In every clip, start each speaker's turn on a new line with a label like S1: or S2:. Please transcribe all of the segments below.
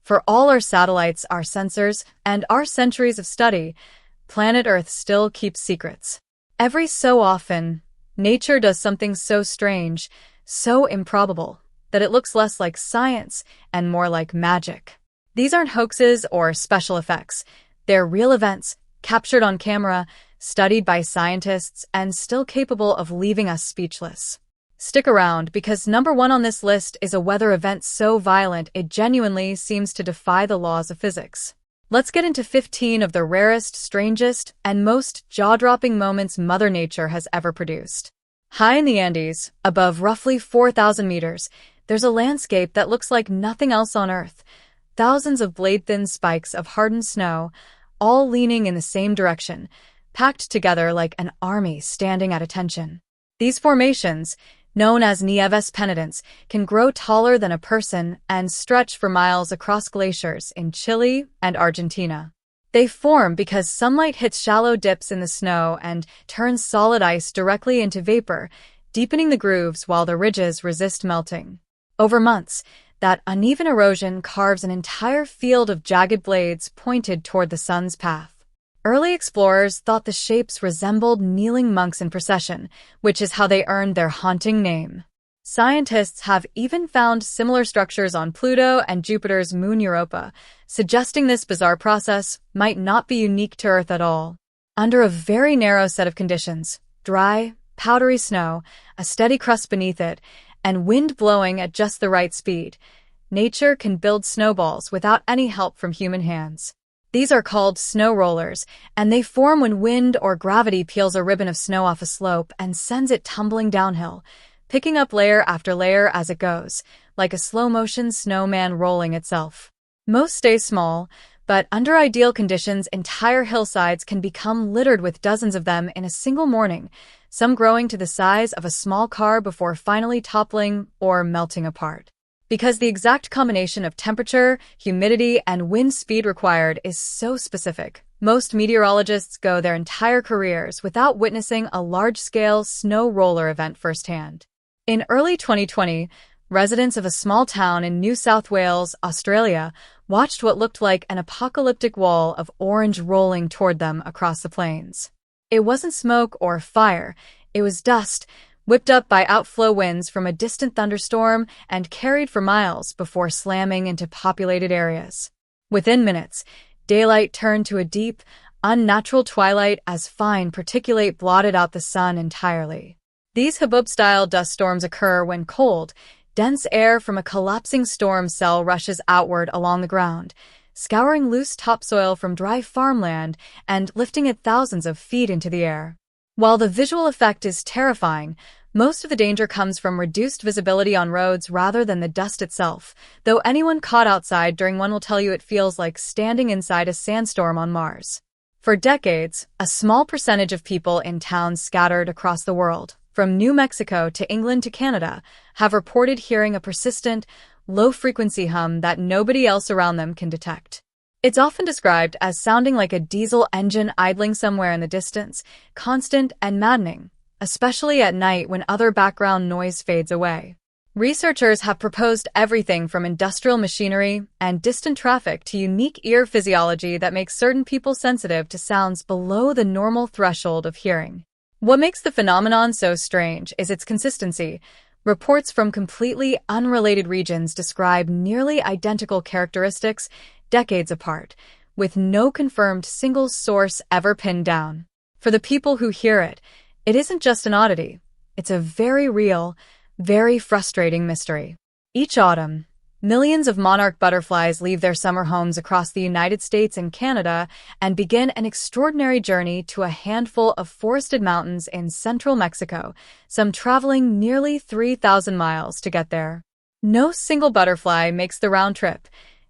S1: For all our satellites, our sensors, and our centuries of study, planet Earth still keeps secrets. Every so often, nature does something so strange, so improbable, that it looks less like science and more like magic. These aren't hoaxes or special effects. They're real events, captured on camera, studied by scientists, and still capable of leaving us speechless. Stick around, because number one on this list is a weather event so violent it genuinely seems to defy the laws of physics. Let's get into 15 of the rarest, strangest, and most jaw-dropping moments Mother Nature has ever produced. High in the Andes, above roughly 4,000 meters, there's a landscape that looks like nothing else on Earth. Thousands of blade-thin spikes of hardened snow, all leaning in the same direction, packed together like an army standing at attention. These formations, known as nieves penitentes, can grow taller than a person and stretch for miles across glaciers in Chile and Argentina. They form because sunlight hits shallow dips in the snow and turns solid ice directly into vapor, deepening the grooves while the ridges resist melting. Over months, that uneven erosion carves an entire field of jagged blades pointed toward the sun's path. Early explorers thought the shapes resembled kneeling monks in procession, which is how they earned their haunting name. Scientists have even found similar structures on Pluto and Jupiter's moon Europa, suggesting this bizarre process might not be unique to Earth at all. Under a very narrow set of conditions, dry, powdery snow, a steady crust beneath it, and wind blowing at just the right speed, nature can build snowballs without any help from human hands. These are called snow rollers, and they form when wind or gravity peels a ribbon of snow off a slope and sends it tumbling downhill, picking up layer after layer as it goes, like a slow-motion snowman rolling itself. Most stay small, but under ideal conditions, entire hillsides can become littered with dozens of them in a single morning, some growing to the size of a small car before finally toppling or melting apart. Because the exact combination of temperature, humidity, and wind speed required is so specific, most meteorologists go their entire careers without witnessing a large-scale snow roller event firsthand. In early 2020, residents of a small town in New South Wales, Australia, watched what looked like an apocalyptic wall of orange rolling toward them across the plains. It wasn't smoke or fire, it was dust, whipped up by outflow winds from a distant thunderstorm and carried for miles before slamming into populated areas. Within minutes, daylight turned to a deep, unnatural twilight as fine particulate blotted out the sun entirely. These Habub-style dust storms occur when cold, dense air from a collapsing storm cell rushes outward along the ground, scouring loose topsoil from dry farmland and lifting it thousands of feet into the air. While the visual effect is terrifying, most of the danger comes from reduced visibility on roads rather than the dust itself, though anyone caught outside during one will tell you it feels like standing inside a sandstorm on Mars. For decades, a small percentage of people in towns scattered across the world, from New Mexico to England to Canada, have reported hearing a persistent, low-frequency hum that nobody else around them can detect. It's often described as sounding like a diesel engine idling somewhere in the distance, constant and maddening, especially at night when other background noise fades away. Researchers have proposed everything from industrial machinery and distant traffic to unique ear physiology that makes certain people sensitive to sounds below the normal threshold of hearing. What makes the phenomenon so strange is its consistency. Reports from completely unrelated regions describe nearly identical characteristics decades apart, with no confirmed single source ever pinned down. For the people who hear it, it isn't just an oddity. It's a very real, very frustrating mystery. Each autumn, millions of monarch butterflies leave their summer homes across the United States and Canada and begin an extraordinary journey to a handful of forested mountains in central Mexico, some traveling nearly 3,000 miles to get there. No single butterfly makes the round trip.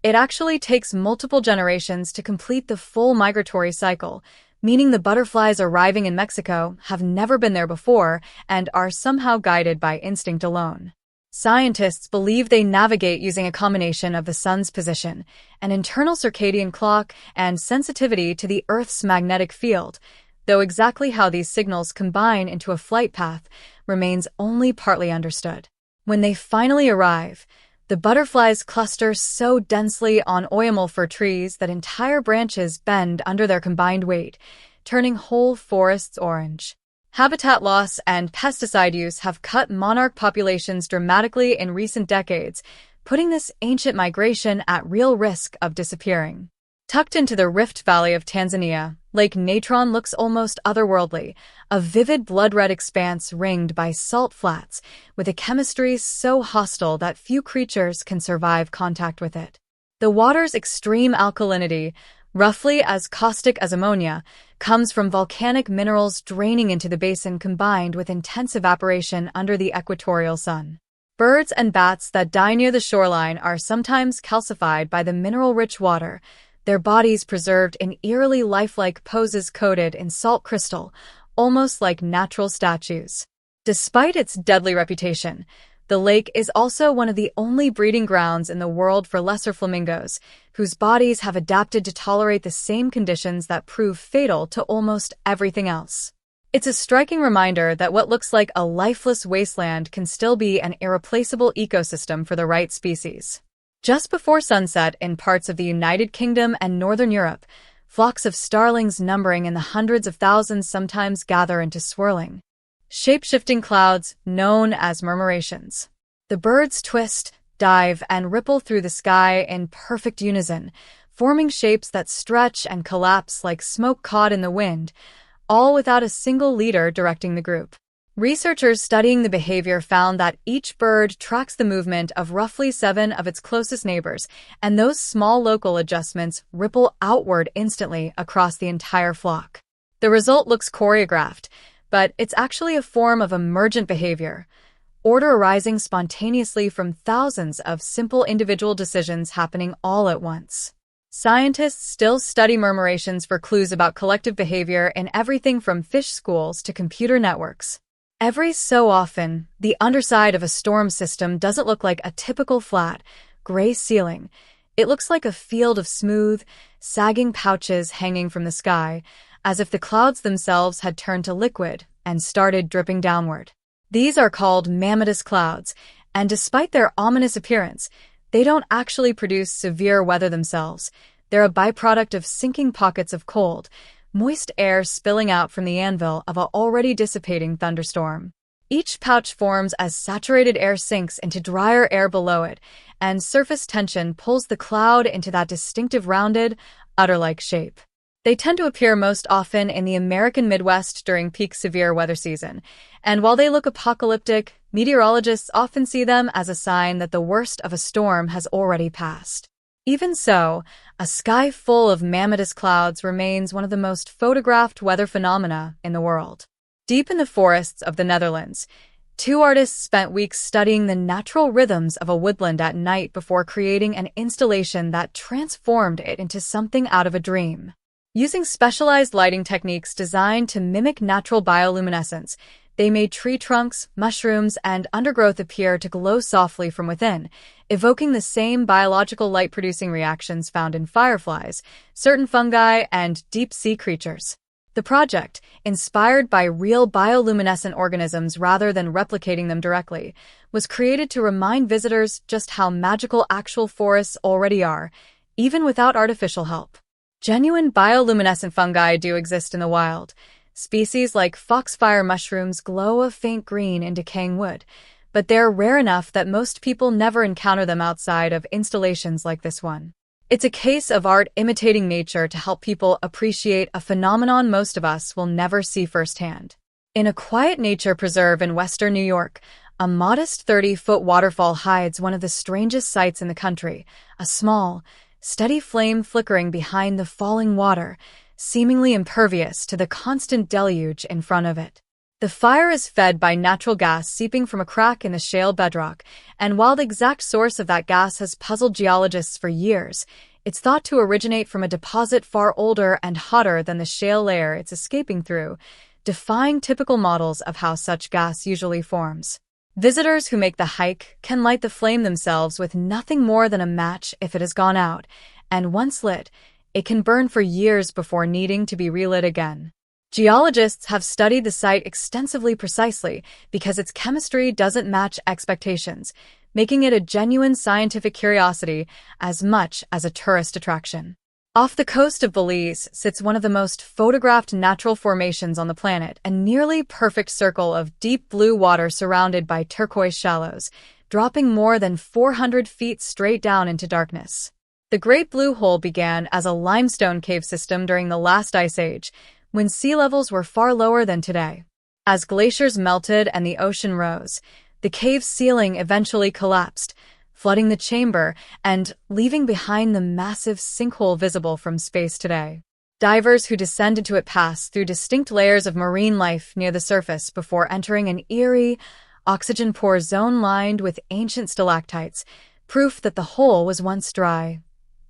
S1: It actually takes multiple generations to complete the full migratory cycle, meaning the butterflies arriving in Mexico have never been there before and are somehow guided by instinct alone. Scientists believe they navigate using a combination of the sun's position, an internal circadian clock, and sensitivity to the Earth's magnetic field, though exactly how these signals combine into a flight path remains only partly understood. When they finally arrive, The butterflies cluster so densely on oyamel trees that entire branches bend under their combined weight, turning whole forests orange. Habitat loss and pesticide use have cut monarch populations dramatically in recent decades, putting this ancient migration at real risk of disappearing. Tucked into the Rift Valley of Tanzania, Lake Natron looks almost otherworldly, a vivid blood-red expanse ringed by salt flats, with a chemistry so hostile that few creatures can survive contact with it. The water's extreme alkalinity, roughly as caustic as ammonia, comes from volcanic minerals draining into the basin combined with intense evaporation under the equatorial sun. Birds and bats that die near the shoreline are sometimes calcified by the mineral-rich water, their bodies preserved in eerily lifelike poses coated in salt crystal, almost like natural statues. Despite its deadly reputation, the lake is also one of the only breeding grounds in the world for lesser flamingos, whose bodies have adapted to tolerate the same conditions that prove fatal to almost everything else. It's a striking reminder that what looks like a lifeless wasteland can still be an irreplaceable ecosystem for the right species. Just before sunset in parts of the United Kingdom and Northern Europe, flocks of starlings numbering in the hundreds of thousands sometimes gather into swirling, shape-shifting clouds known as murmurations. The birds twist, dive, and ripple through the sky in perfect unison, forming shapes that stretch and collapse like smoke caught in the wind, all without a single leader directing the group. Researchers studying the behavior found that each bird tracks the movement of roughly 7 of its closest neighbors, and those small local adjustments ripple outward instantly across the entire flock. The result looks choreographed, but it's actually a form of emergent behavior, order arising spontaneously from thousands of simple individual decisions happening all at once. Scientists still study murmurations for clues about collective behavior in everything from fish schools to computer networks. Every so often, the underside of a storm system doesn't look like a typical flat, gray ceiling. It looks like a field of smooth, sagging pouches hanging from the sky, as if the clouds themselves had turned to liquid and started dripping downward. These are called mammatus clouds, and despite their ominous appearance, they don't actually produce severe weather themselves. They're a byproduct of sinking pockets of cold, moist air spilling out from the anvil of an already dissipating thunderstorm. Each pouch forms as saturated air sinks into drier air below it, and surface tension pulls the cloud into that distinctive rounded, udder-like shape. They tend to appear most often in the American Midwest during peak severe weather season, and while they look apocalyptic, meteorologists often see them as a sign that the worst of a storm has already passed. Even so, a sky full of mammatus clouds remains one of the most photographed weather phenomena in the world. Deep in the forests of the Netherlands, 2 artists spent weeks studying the natural rhythms of a woodland at night before creating an installation that transformed it into something out of a dream. Using specialized lighting techniques designed to mimic natural bioluminescence, they made tree trunks, mushrooms, and undergrowth appear to glow softly from within, evoking the same biological light-producing reactions found in fireflies, certain fungi, and deep-sea creatures. The project, inspired by real bioluminescent organisms rather than replicating them directly, was created to remind visitors just how magical actual forests already are, even without artificial help. Genuine bioluminescent fungi do exist in the wild. Species like foxfire mushrooms glow a faint green in decaying wood, but they're rare enough that most people never encounter them outside of installations like this one. It's a case of art imitating nature to help people appreciate a phenomenon most of us will never see firsthand. In a quiet nature preserve in western New York, a modest 30-foot waterfall hides one of the strangest sights in the country, a small, steady flame flickering behind the falling water, seemingly impervious to the constant deluge in front of it. The fire is fed by natural gas seeping from a crack in the shale bedrock, and while the exact source of that gas has puzzled geologists for years, it's thought to originate from a deposit far older and hotter than the shale layer it's escaping through, defying typical models of how such gas usually forms. Visitors who make the hike can light the flame themselves with nothing more than a match if it has gone out, and once lit, it can burn for years before needing to be relit again. Geologists have studied the site extensively precisely because its chemistry doesn't match expectations, making it a genuine scientific curiosity as much as a tourist attraction. Off the coast of Belize sits one of the most photographed natural formations on the planet, a nearly perfect circle of deep blue water surrounded by turquoise shallows, dropping more than 400 feet straight down into darkness. The Great Blue Hole began as a limestone cave system during the last ice age, when sea levels were far lower than today. As glaciers melted and the ocean rose, the cave's ceiling eventually collapsed, flooding the chamber and leaving behind the massive sinkhole visible from space today. Divers who descend into it pass through distinct layers of marine life near the surface before entering an eerie, oxygen-poor zone lined with ancient stalactites, proof that the hole was once dry,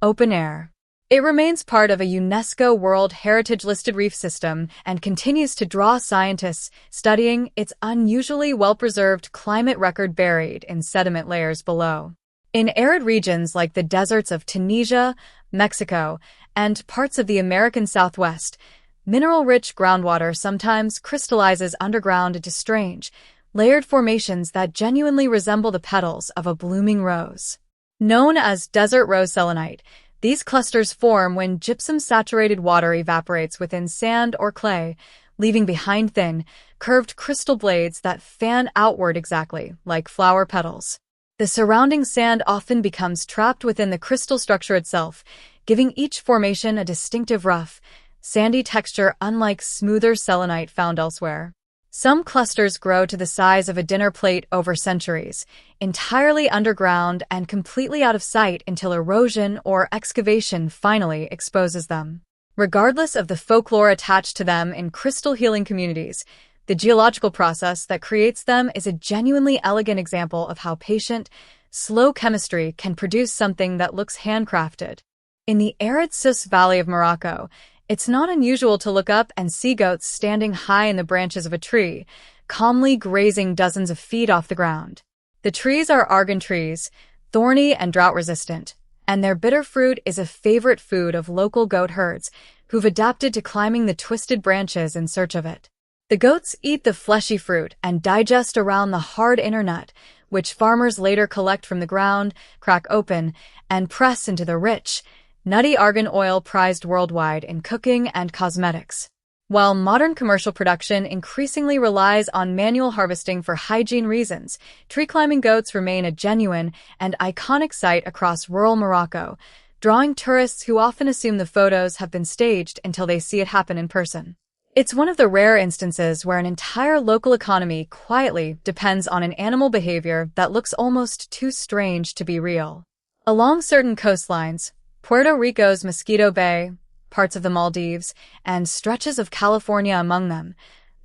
S1: open air. It remains part of a UNESCO World Heritage-listed reef system and continues to draw scientists studying its unusually well-preserved climate record buried in sediment layers below. In arid regions like the deserts of Tunisia, Mexico, and parts of the American Southwest, mineral-rich groundwater sometimes crystallizes underground into strange, layered formations that genuinely resemble the petals of a blooming rose. Known as desert rose selenite, these clusters form when gypsum-saturated water evaporates within sand or clay, leaving behind thin, curved crystal blades that fan outward exactly like flower petals. The surrounding sand often becomes trapped within the crystal structure itself, giving each formation a distinctive rough, sandy texture unlike smoother selenite found elsewhere. Some clusters grow to the size of a dinner plate over centuries, entirely underground and completely out of sight until erosion or excavation finally exposes them. Regardless of the folklore attached to them in crystal healing communities, the geological process that creates them is a genuinely elegant example of how patient, slow chemistry can produce something that looks handcrafted. In the arid Souss Valley of Morocco, it's not unusual to look up and see goats standing high in the branches of a tree, calmly grazing dozens of feet off the ground. The trees are argan trees, thorny and drought-resistant, and their bitter fruit is a favorite food of local goat herds who've adapted to climbing the twisted branches in search of it. The goats eat the fleshy fruit and digest around the hard inner nut, which farmers later collect from the ground, crack open, and press into the rich, nutty argan oil prized worldwide in cooking and cosmetics. While modern commercial production increasingly relies on manual harvesting for hygiene reasons, tree-climbing goats remain a genuine and iconic sight across rural Morocco, drawing tourists who often assume the photos have been staged until they see it happen in person. It's one of the rare instances where an entire local economy quietly depends on an animal behavior that looks almost too strange to be real. Along certain coastlines, Puerto Rico's Mosquito Bay, parts of the Maldives, and stretches of California among them,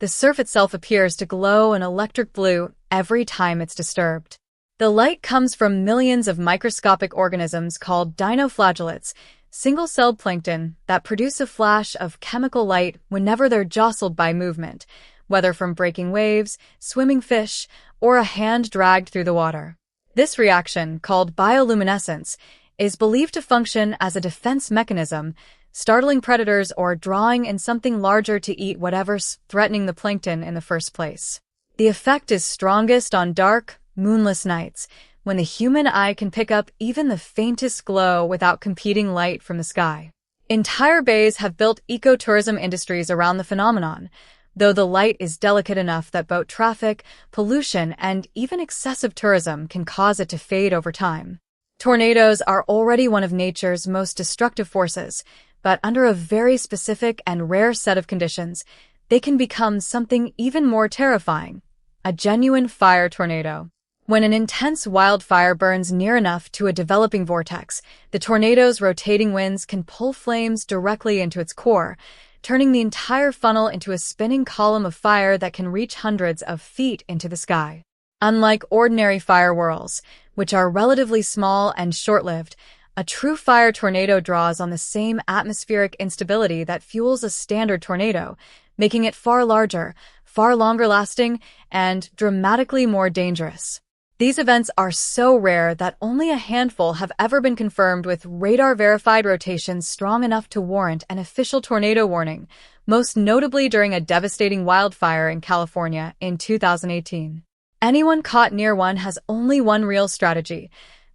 S1: the surf itself appears to glow an electric blue every time it's disturbed. The light comes from millions of microscopic organisms called dinoflagellates, single-celled plankton that produce a flash of chemical light whenever they're jostled by movement, whether from breaking waves, swimming fish, or a hand dragged through the water. This reaction, called bioluminescence, is believed to function as a defense mechanism, startling predators or drawing in something larger to eat whatever's threatening the plankton in the first place. The effect is strongest on dark, moonless nights, when the human eye can pick up even the faintest glow without competing light from the sky. Entire bays have built ecotourism industries around the phenomenon, though the light is delicate enough that boat traffic, pollution, and even excessive tourism can cause it to fade over time. Tornadoes are already one of nature's most destructive forces, but under a very specific and rare set of conditions, they can become something even more terrifying, a genuine fire tornado. When an intense wildfire burns near enough to a developing vortex, the tornado's rotating winds can pull flames directly into its core, turning the entire funnel into a spinning column of fire that can reach hundreds of feet into the sky. Unlike ordinary fire whirls, which are relatively small and short-lived, a true fire tornado draws on the same atmospheric instability that fuels a standard tornado, making it far larger, far longer-lasting, and dramatically more dangerous. These events are so rare that only a handful have ever been confirmed with radar-verified rotations strong enough to warrant an official tornado warning, most notably during a devastating wildfire in California in 2018. Anyone caught near one has only one real strategy: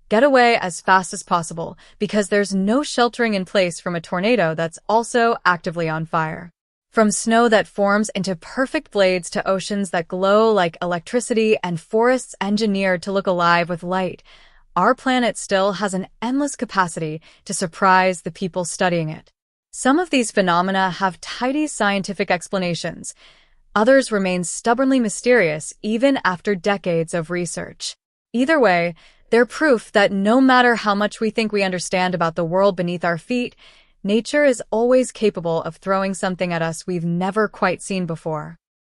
S1: get away as fast as possible, because there's no sheltering in place from a tornado that's also actively on fire. From snow that forms into perfect blades to oceans that glow like electricity and forests engineered to look alive with light, our planet still has an endless capacity to surprise the people studying it. Some of these phenomena have tidy scientific explanations. Others remain stubbornly mysterious even after decades of research. Either way, they're proof that no matter how much we think we understand about the world beneath our feet, nature is always capable of throwing something at us we've never quite seen before.